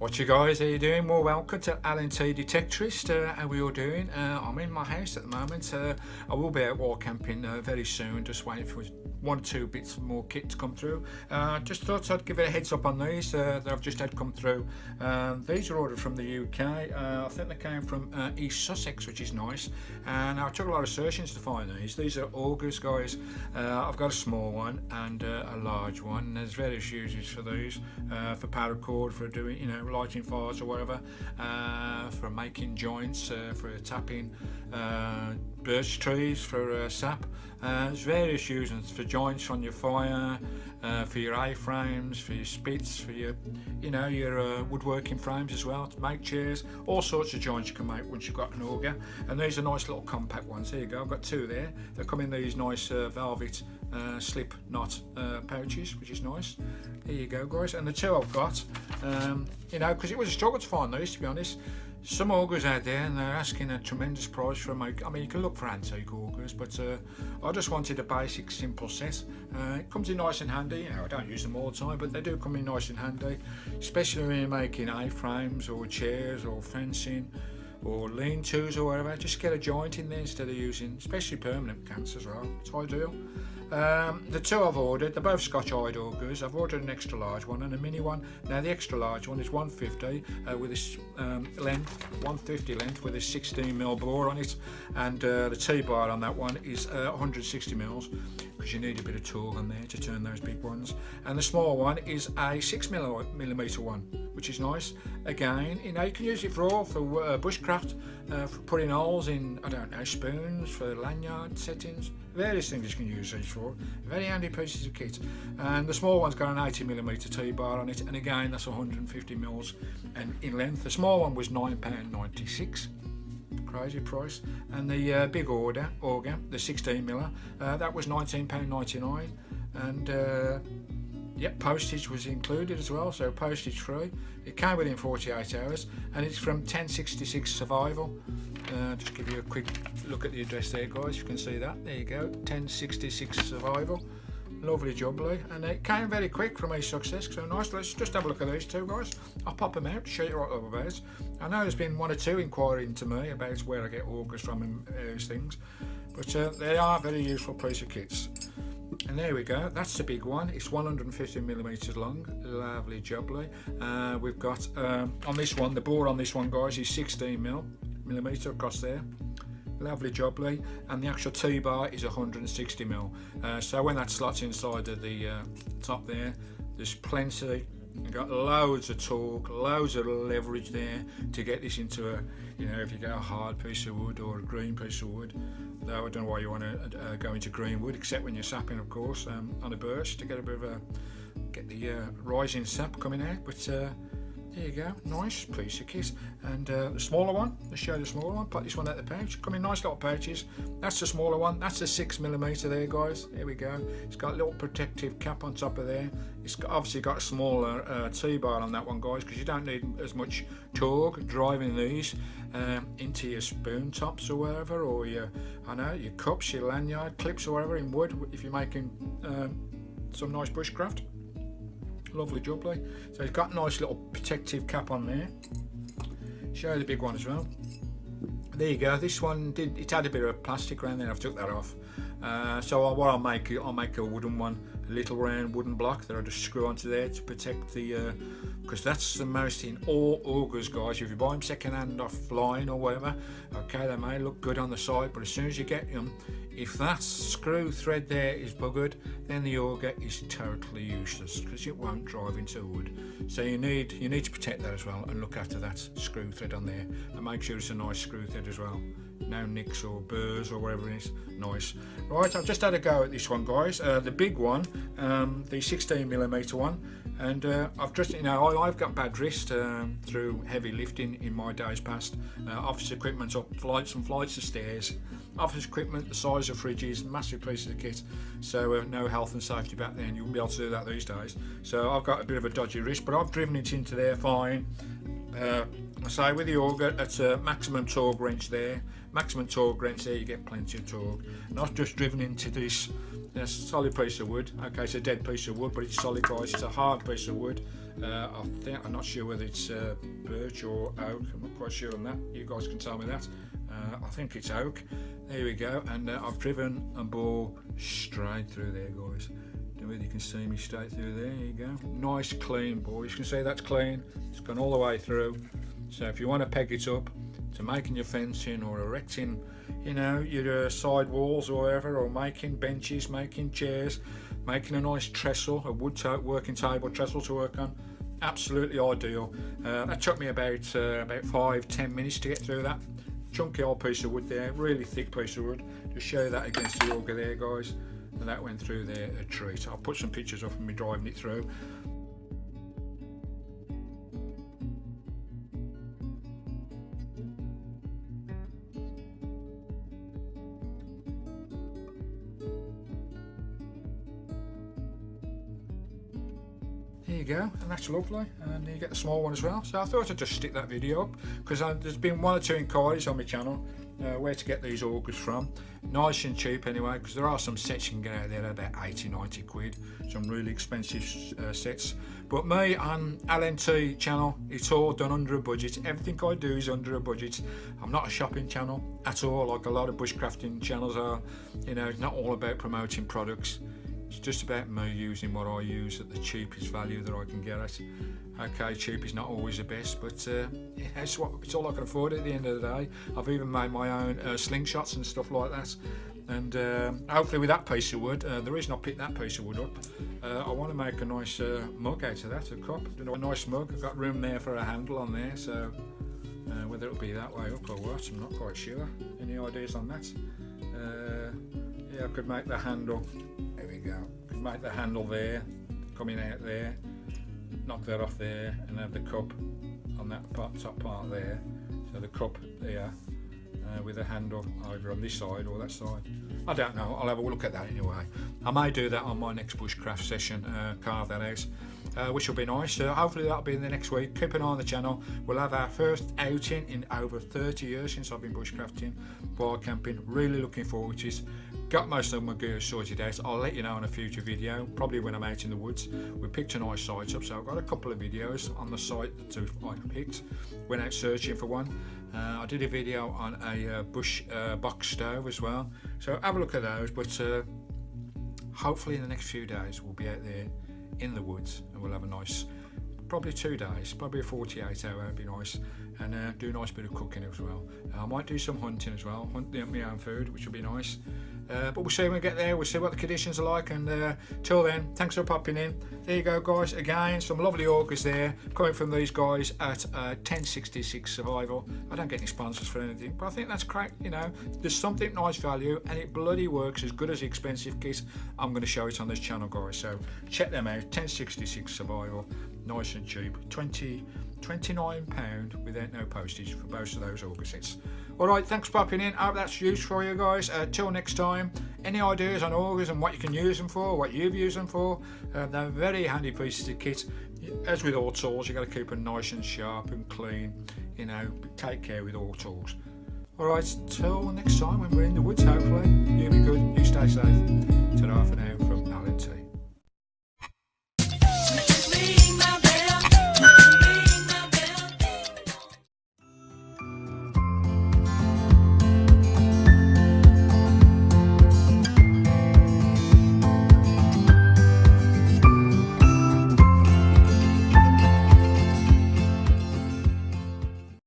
What you guys, how you doing? Well, welcome to LNT Detectorist. How we all doing? I'm in my house at the moment. I will be out wildcamping very soon, just waiting for one or two bits more kit to come through. Just thought I'd give it a heads up on these that I've just had come through. These are ordered from the UK. I think they came from East Sussex, which is nice, and I took a lot of searchings to find these. These are Augers, guys. I've got a small one and a large one. There's various uses for these, for paracord, for doing, lighting fires or whatever, for making joints, for tapping birch trees for sap. There's various uses for joints on your fire, for your A-frames, for your spits, for your woodworking frames as well, to make chairs. All sorts of joints you can make once you've got an auger. And these are nice little compact ones. There you go, I've got two there. They come in these nice velvet slip knot pouches, which is nice. There you go, guys. And the two I've got, because it was a struggle to find these, to be honest. Some augers out there, and they're asking a tremendous price for them. I mean, you can look for antique augers, but I just wanted a basic, simple set. It comes in nice and handy. I don't use them all the time, but they do come in nice and handy, especially when you're making A-frames or chairs or fencing or lean-tos or whatever. Just get a joint in there instead of using, especially permanent cants as well. It's ideal. The two I've ordered, they're both Scotch-eyed augers. I've ordered an extra large one and a mini one. Now the extra large one is 150 with this length, 150 length with a 16mm bore on it, and the T-bar on that one is 160mm, because you need a bit of tool on there to turn those big ones. And the small one is a 6mm one, which is nice. Again, you can use it for bushcraft, for putting holes in, spoons, for lanyard settings, various things you can use these for. Very handy pieces of kit. And the small one's got an 80mm T-bar on it, and again that's 150mm and in length. The small one was £9.96, crazy price. And the big auger, the 16mm, that was £19.99, and yep, postage was included as well, so postage free. It came within 48 hours, and it's from 1066 Survival. Just give you a quick look at the address there, guys. You can see that. There you go, 1066 Survival. Lovely jubbly, and it came very quick from East Sussex, so nice. Let's just have a look at these two, guys. I'll pop them out to show you what they're about. I know there's been one or two inquiring to me about where I get augers from and various things, but they are very useful piece of kits. And there we go, that's the big one. It's 150mm long, lovely jubbly. We've got on this one, the bore on this one, guys, is 16mm across there, lovely jubbly, and the actual T-bar is 160mm. So when that slots inside of the top there, there's plenty. You've got loads of torque, loads of leverage there to get this into a, if you get a hard piece of wood or a green piece of wood. Though I don't know why you want to go into green wood, except when you're sapping, of course, on a birch to get a bit of get the rising sap coming out. But there you go, nice piece of kit. And the smaller one, let's show you the smaller one. Put this one out the pouch. Come in nice little pouches. That's the smaller one. That's the 6mm there, guys. There we go. It's got a little protective cap on top of there. It's obviously got a smaller T-bar on that one, guys, because you don't need as much torque driving these into your spoon tops or whatever, or your cups, your lanyard clips or whatever in wood, if you're making some nice bushcraft. Lovely jubbly. So it's got a nice little protective cap on there. Show you the big one as well. There you go. This one it had a bit of plastic around there. I've took that off. So what I'll make a wooden one, a little round wooden block that I just screw onto there to protect the, because that's the most in all augers, guys. If you buy them second hand offline or whatever, okay, they may look good on the side, but as soon as you get them, if that screw thread there is buggered, then the auger is totally useless, because it won't drive into wood. So you need to protect that as well, and look after that screw thread on there, and make sure it's a nice screw thread as well. No nicks or burrs or whatever it is. Nice. Right, I've just had a go at this one, guys. The big one, the 16mm one, and I've just, I've got bad wrist through heavy lifting in my days past. Office equipment's up flights and flights of stairs. Office equipment the size of fridges, massive pieces of kit. So no health and safety back then. You wouldn't be able to do that these days. So I've got a bit of a dodgy wrist, but I've driven it into there fine. I say with the auger, it's a maximum torque wrench there. Maximum torque wrench there, you get plenty of torque. Not just driven into this solid piece of wood. Okay, it's a dead piece of wood, but it's solid, guys. It's a hard piece of wood. I'm not sure whether it's birch or oak. I'm not quite sure on that. You guys can tell me that. I think it's oak. There we go. And I've driven a ball straight through there, guys. Don't know whether you can see me straight through there. There you go. Nice clean ball. You can see that's clean. It's gone all the way through. So if you want to peg it up to making your fencing or erecting, you know, your side walls or whatever, or making benches, making chairs, making a nice trestle, a wood working table trestle to work on, absolutely ideal. That took me about 5-10 minutes to get through that. Chunky old piece of wood there, really thick piece of wood. Just show that against the auger there, guys. And that went through there a treat. I'll put some pictures of me driving it through. There you go, and that's lovely, and you get the small one as well. So I thought I'd just stick that video up because there's been 1 or 2 inquiries on my channel where to get these augers from. Nice and cheap anyway, because there are some sets you can get out there at about 80-90 quid, some really expensive sets. But me on LNT channel, it's all done under a budget. Everything I do is under a budget. I'm not a shopping channel at all, like a lot of bushcrafting channels are. You know, it's not all about promoting products. It's just about me using what I use at the cheapest value that I can get at. Okay, cheap is not always the best, but it's all I can afford at the end of the day. I've even made my own slingshots and stuff like that. And hopefully with that piece of wood, the reason I picked that piece of wood up, I want to make a nice mug out of that, a cup. You know, a nice mug. I've got room there for a handle on there, so whether it'll be that way up or what, I'm not quite sure. Any ideas on that? Yeah, I could make the handle. There we go. Could make the handle there, coming out there, knock that off there, and have the cup on that top part there. So the cup there, with the handle either on this side or that side. I don't know. I'll have a look at that anyway. I may do that on my next bushcraft session. Carve that out, which will be nice. Hopefully that'll be in the next week. Keep an eye on the channel. We'll have our first outing in over 30 years since I've been bushcrafting, wild camping. Really looking forward to it. Got most of my gear sorted out. I'll let you know in a future video, probably when I'm out in the woods. We picked a nice site up, so I've got a couple of videos on the site that I picked. Went out searching for one. I did a video on a bush box stove as well, so have a look at those. But hopefully in the next few days we'll be out there in the woods and we'll have a nice, probably 2 days, probably a 48 hour, it'd be nice, and do a nice bit of cooking as well. I might do some hunting as well, hunt my own food, which will be nice. But we'll see when we get there, we'll see what the conditions are like, and till then, thanks for popping in. There you go, guys. Again, some lovely augers there coming from these guys at 1066 Survival. I don't get any sponsors for anything, but I think that's great. You know, there's something nice value, and it bloody works as good as the expensive kit. I'm going to show it on this channel, guys, so check them out. 1066 Survival, nice and cheap. £29 without no postage for both of those auger sets. Alright, thanks for popping in. I hope that's useful for you guys. Till next time, any ideas on augers and what you can use them for, what you've used them for, they're very handy pieces of kit. As with all tools, you've got to keep them nice and sharp and clean. You know, take care with all tools. Alright, till next time when we're in the woods, hopefully. You be good, you stay safe. Ta-ra.